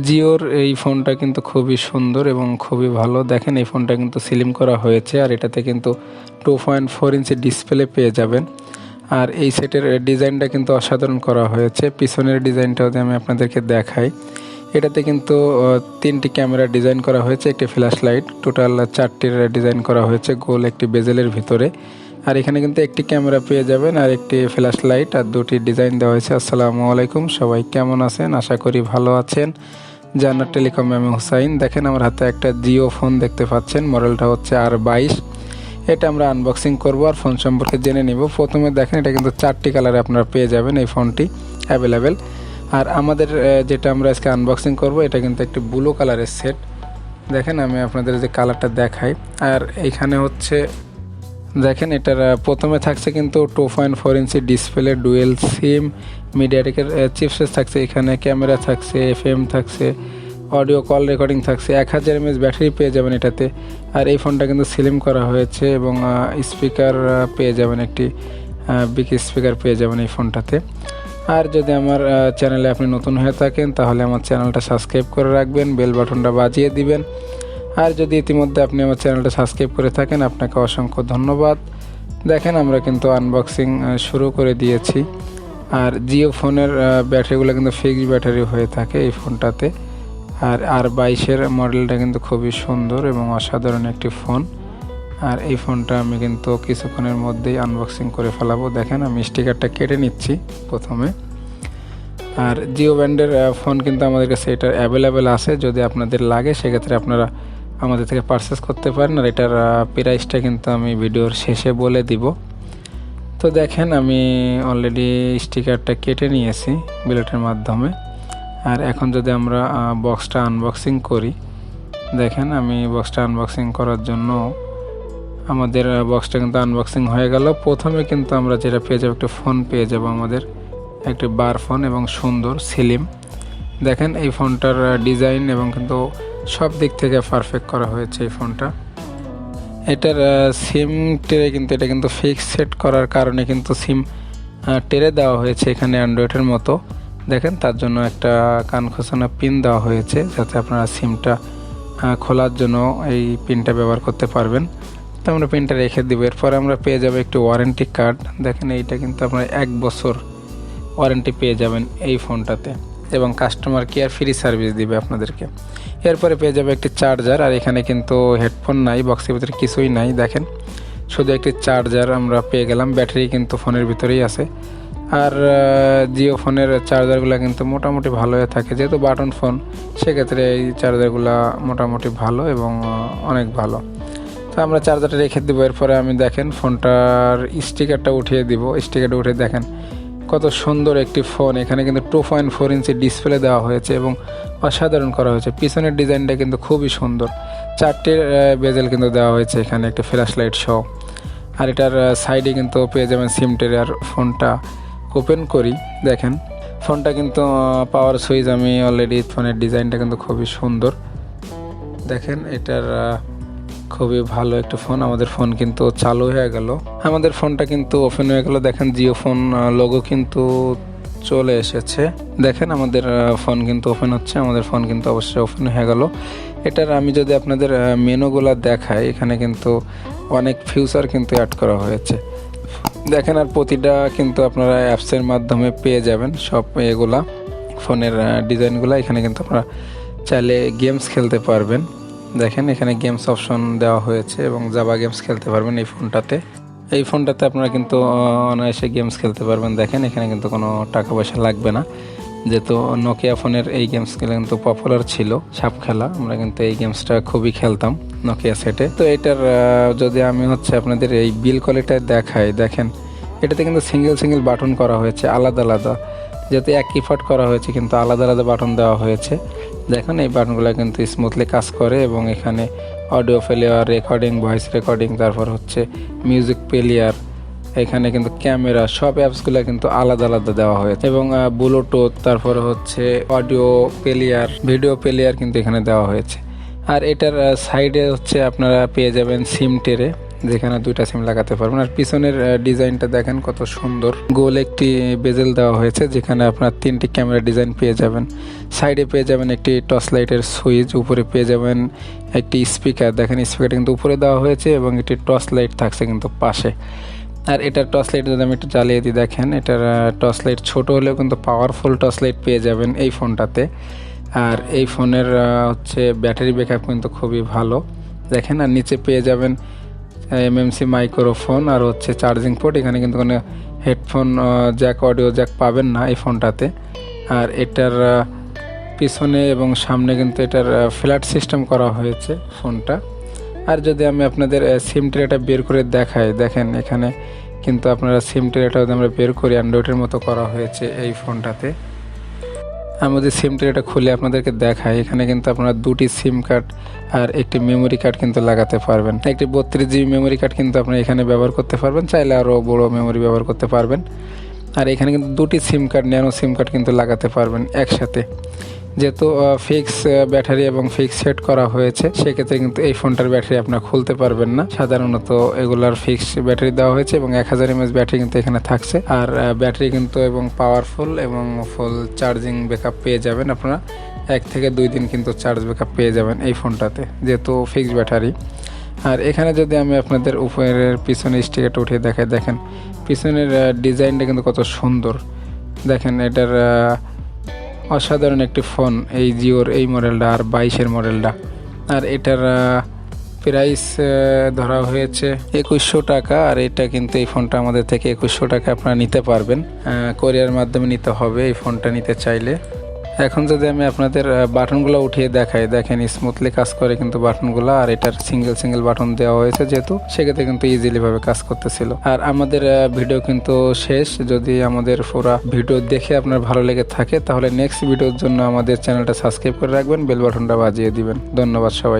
জিওর এই ফোনটা কিন্তু খুবই সুন্দর এবং খুবই ভালো। দেখেন এই ফোনটা কিন্তু স্লিম করা হয়েছে, আর এটাতে কিন্তু 2.4 ইঞ্চি ডিসপ্লে পেয়ে যাবেন। আর এই সেটের ডিজাইনটা কিন্তু অসাধারণ করা হয়েছে। পিছনের ডিজাইনটা যদি আমি আপনাদেরকে দেখাই, এটাতে কিন্তু 3টি ক্যামেরা ডিজাইন করা হয়েছে, একটি ফ্ল্যাশ লাইট, টোটাল 4টির ডিজাইন করা হয়েছে গোল একটি বেজেলের ভিতরে। আর এখানে কিন্তু একটি ক্যামেরা পেয়ে যাবেন, আর একটি ফ্ল্যাশ লাইট, আর 2টি ডিজাইন দেওয়া হয়েছে। আসসালামু আলাইকুম, সবাই কেমন আছেন? আশা করি ভালো আছেন। জান্নাত টেলিকমে আমি হুসাইন। দেখেন আমার হাতে একটা জিও ফোন দেখতে পাচ্ছেন, মডেলটা হচ্ছে R22। এটা আমরা আনবক্সিং করব আর ফোন সম্পর্কে জেনে নিব। প্রথমে দেখেন এটা কিন্তু 4টি কালারে আপনারা পেয়ে যাবেন এই ফোনটি অ্যাভেলেবেল। আর আমাদের যেটা আমরা আজকে আনবক্সিং করব এটা কিন্তু একটি ব্লু কালারের সেট। দেখেন আমি আপনাদের যে কালারটা দেখাই। আর এইখানে হচ্ছে দেখেন এটার প্রথমে থাকছে কিন্তু 2.4 ইঞ্চি ডিসপ্লে, ডুয়েল সিম, মিডিয়াটেকের চিপসেট থাকছে, এখানে ক্যামেরা থাকছে, FM থাকছে, অডিও কল রেকর্ডিং থাকছে, 1000 mAh ব্যাটারি পেয়ে যাবেন এটাতে। আর এই ফোনটা কিন্তু স্লিম করা হয়েছে এবং স্পিকার পেয়ে যাবেন, একটি বিগ স্পিকার পেয়ে যাবেন এই ফোনটাতে। আর যদি আমার চ্যানেলে আপনি নতুন হয়ে থাকেন তাহলে আমার চ্যানেলটা সাবস্ক্রাইব করে রাখবেন, বেল বাটনটা বাজিয়ে দিবেন। আর যদি ইতিমধ্যে আপনি আমার চ্যানেলটা সাবস্ক্রাইব করে থাকেন আপনাকে অসংখ্য ধন্যবাদ। দেখেন আমরা কিন্তু আনবক্সিং শুরু করে দিয়েছি। আর জিও ফোনের ব্যাটারিগুলো কিন্তু ফিক্সড ব্যাটারি হয়ে থাকে এই ফোনটাতে। আর R22-এর মডেলটা কিন্তু খুবই সুন্দর এবং অসাধারণ একটি ফোন। আর এই ফোনটা আমি কিন্তু কিছুক্ষণের মধ্যেই আনবক্সিং করে ফেলাবো। দেখেন আমি স্টিকারটা কেটে নিচ্ছি প্রথমে। আর জিও ব্র্যান্ডের ফোন কিন্তু আমাদের কাছে এটা অ্যাভেলেবেল আছে, যদি আপনাদের লাগে সেক্ষেত্রে আপনারা আমাদের থেকে পারচেস করতে পারেন। আর এটার প্রাইসটা কিন্তু আমি ভিডিওর শেষে বলে দিব। তো দেখেন আমি অলরেডি স্টিকারটা কেটে নিয়েছি বিলেটের মাধ্যমে। আর এখন যদি আমরা বক্সটা আনবক্সিং করি, দেখেন আমি বক্সটা আনবক্সিং করার জন্য আমাদের বক্সটা কিন্তু আনবক্সিং হয়ে গেল। প্রথমে কিন্তু আমরা যেটা পেয়ে যাবো, একটা ফোন পেয়ে যাবো আমাদের, একটি বার ফোন এবং সুন্দর স্লিম। দেখেন এই ফোনটার ডিজাইন এবং কিন্তু সব দিক থেকে পারফেক্ট করা হয়েছে এই ফোনটা। এটার সিম টেরে কিন্তু এটা কিন্তু ফিক্স সেট করার কারণে কিন্তু সিম টেরে দেওয়া হয়েছে এখানে অ্যান্ড্রয়েডের মতো। দেখেন তার জন্য একটা কান খোঁচানো পিন দেওয়া হয়েছে, যাতে আপনারা সিমটা খোলার জন্য এই পিনটা ব্যবহার করতে পারবেন। তো আমরা পিনটা রেখে দেবো। এরপরে আমরা পেয়ে যাবো একটি ওয়ারেন্টি কার্ড। দেখেন এইটা কিন্তু আপনারা 1 বছর ওয়ারেন্টি পেয়ে যাবেন এই ফোনটাতে, এবং কাস্টমার কেয়ার ফ্রি সার্ভিস দিবে আপনাদেরকে। এরপরে পেয়ে যাবে একটি চার্জার। আর এখানে কিন্তু হেডফোন নাই, বক্সের ভিতরে কিছুই নাই। দেখেন শুধু একটি চার্জার আমরা পেয়ে গেলাম, ব্যাটারি কিন্তু ফোনের ভিতরেই আছে। আর জিও ফোনের চার্জারগুলো কিন্তু মোটামুটি ভালো হয়ে থাকে, যেহেতু বাটন ফোন সেক্ষেত্রে এই চার্জারগুলো মোটামুটি ভালো এবং অনেক ভালো। তো আমরা চার্জারটা রেখে দেবো। এরপরে আমি দেখেন ফোনটার স্টিকারটা উঠিয়ে দিব। স্টিকারটা উঠে দেখেন কত সুন্দর একটি ফোন। এখানে কিন্তু 2.4 ইঞ্চি ডিসপ্লে দেওয়া হয়েছে এবং অসাধারণ করা হয়েছে। পিছনের ডিজাইনটা কিন্তু খুবই সুন্দর, 4টির বেজেল কিন্তু দেওয়া হয়েছে এখানে, একটা ফ্ল্যাশ লাইট সহ। আর এটার সাইডে কিন্তু পেয়ে যাবেন সিম টের। আর ফোনটা ওপেন করি, দেখেন ফোনটা কিন্তু পাওয়ার সুইচ, আমি অলরেডি ফোনের ডিজাইনটা কিন্তু খুবই সুন্দর। দেখেন এটার খুবই ভালো একটা ফোন। আমাদের ফোন কিন্তু চালু হয়ে গেল, আমাদের ফোনটা কিন্তু ওপেন হয়ে গেল। দেখেন জিও ফোন লোগো কিন্তু চলে এসেছে। দেখেন আমাদের ফোন কিন্তু ওপেন হচ্ছে, আমাদের ফোন কিন্তু অবশ্যই ওপেন হয়ে গেল। এটার আমি যদি আপনাদের মেনুগুলো দেখাই, এখানে কিন্তু অনেক ফিউচার কিন্তু অ্যাড করা হয়েছে। দেখেন আর প্রতিটা কিন্তু আপনারা অ্যাপসের মাধ্যমে পেয়ে যাবেন সব এগুলা, ফোনের ডিজাইনগুলো। এখানে কিন্তু আপনারা চাইলে গেমস খেলতে পারবেন। দেখেন এখানে গেমস অপশন দেওয়া হয়েছে এবং জাভা গেমস খেলতে পারবেন এই ফোনটাতে। এই ফোনটাতে আপনারা কিন্তু অনায়াসে গেমস খেলতে পারবেন। দেখেন এখানে কিন্তু কোনো টাকা পয়সা লাগবে না, যেহেতু নোকিয়া ফোনের এই গেমসগুলো কিন্তু পপুলার ছিল, সাপ খেলা। আমরা কিন্তু এই গেমসটা খুবই খেলতাম নোকিয়া সেটে। তো এটার যদি আমি হচ্ছে আপনাদের এই বিল কোয়ালিটি দেখাই, দেখেন এটাতে কিন্তু সিঙ্গেল বাটন করা হয়েছে আলাদা আলাদা, যেহেতু এক কিপ্যাড করা হয়েছে কিন্তু আলাদা আলাদা বাটন দেওয়া হয়েছে। দেখেন এই বাটনগুলো কিন্তু স্মুথলি কাজ করে এবং এখানে audio player, recording, voice recording, তারপর হচ্ছে মিউজিক প্লেয়ার, এখানে কিন্তু ক্যামেরা, সব অ্যাপসগুলো কিন্তু আলাদা আলাদা দেওয়া হয়েছে। এবং ব্লুটুথ, তারপরে হচ্ছে অডিও প্লেয়ার, ভিডিও প্লেয়ার কিন্তু এখানে দেওয়া হয়েছে। আর এটার সাইডে হচ্ছে আপনারা পেয়ে যাবেন সিম টেরে। যেখানে দুইটা সিম লাগাতে পারবেন। আর পিছনের ডিজাইনটা দেখেন কত সুন্দর, গোল একটি বেজেল দেওয়া হয়েছে যেখানে আপনার 3টি ক্যামেরা ডিজাইন পেয়ে যাবেন। সাইডে পেয়ে যাবেন একটি টর্চ লাইটের সুইচ, উপরে পেয়ে যাবেন একটি স্পিকার, দেখেন স্পিকারটা কিন্তু উপরে দেওয়া হয়েছে এবং একটি টর্চ লাইট থাকছে কিন্তু পাশে। আর এটার টর্চ লাইট যদি আমি একটু জ্বালিয়ে দিই, দেখেন এটার টর্চ লাইট ছোটো হলেও কিন্তু পাওয়ারফুল টর্চ লাইট পেয়ে যাবেন এই ফোনটাতে। আর এই ফোনের হচ্ছে ব্যাটারি ব্যাকআপ কিন্তু খুবই ভালো দেখেন। আর নিচে পেয়ে যাবেন এমএমসি মাইক্রোফোন আর হচ্ছে চার্জিং পোর্ট। এখানে কিন্তু কোনো হেডফোন জ্যাক, অডিও জ্যাক পাবেন না এই ফোনটাতে। আর এটার পিছনে এবং সামনে কিন্তু এটার ফ্ল্যাট সিস্টেম করা হয়েছে ফোনটা। আর যদি আমি আপনাদের সিম ট্রেটা বের করে দেখাই, দেখেন এখানে কিন্তু আপনারা সিম ট্রেটা যদি আমরা বের করি অ্যান্ড্রয়েডের মতো করা হয়েছে এই ফোনটাতে। আমি যদি সিম ট্রেটা খুলে আপনাদেরকে দেখাই, এখানে কিন্তু আপনারা 2টি সিম কার্ড আর একটি মেমোরি কার্ড কিন্তু লাগাতে পারবেন। একটি 32 GB মেমোরি কার্ড কিন্তু আপনি এখানে ব্যবহার করতে পারবেন, চাইলে আরও বড় মেমোরি ব্যবহার করতে পারবেন। আর এখানে কিন্তু 2টি সিম কার্ড, ন্যানো সিম কার্ড কিন্তু লাগাতে পারবেন একসাথে। যেহেতু ফিক্স ব্যাটারি এবং ফিক্স সেট করা হয়েছে, সেক্ষেত্রে কিন্তু এই ফোনটার ব্যাটারি আপনার খুলতে পারবেন না। সাধারণত এগুলার ফিক্স ব্যাটারি দেওয়া হয়েছে এবং 1000 mAh ব্যাটারি কিন্তু এখানে থাকছে। আর ব্যাটারি কিন্তু এবং পাওয়ারফুল এবং ফুল চার্জিং ব্যাকআপ পেয়ে যাবেন আপনারা। 1 থেকে 2 দিন কিন্তু চার্জ ব্যাকআপ পেয়ে যাবেন এই ফোনটাতে, যেহেতু ফিক্স ব্যাটারি। আর এখানে যদি আমি আপনাদের উপরের পিছনে স্টিকারটা উঠিয়ে দেখাই, দেখেন পিছনের ডিজাইনটা কিন্তু কত সুন্দর। দেখেন এটার অসাধারণ একটি ফোন এই জিওর এই মডেলটা, আর 22-এর মডেলটা। আর এটার প্রাইস ধরা হয়েছে 2100 টাকা। আর এটা কিন্তু এই ফোনটা আমাদের থেকে 2100 টাকা আপনারা নিতে পারবেন, কোরিয়ার মাধ্যমে নিতে হবে এই ফোনটা নিতে চাইলে। এখন যদি আমি আপনাদের বাটনগুলো উঠিয়ে দেখাই, দেখেন স্মুথলি কাজ করে কিন্তু বাটনগুলো। আর এটার সিঙ্গেল বাটন দেওয়া হয়েছে যেহেতু, সেক্ষেত্রে কিন্তু ইজিলি ভাবে কাজ করতেছিল। আর আমাদের ভিডিও কিন্তু শেষ। যদি আমাদের পুরো ভিডিও দেখে আপনার ভালো লেগে থাকে, তাহলে নেক্সট ভিডিওর জন্য আমাদের চ্যানেলটা সাবস্ক্রাইব করে রাখবেন, বেল বাটনটা বাজিয়ে দিবেন। ধন্যবাদ সবাই।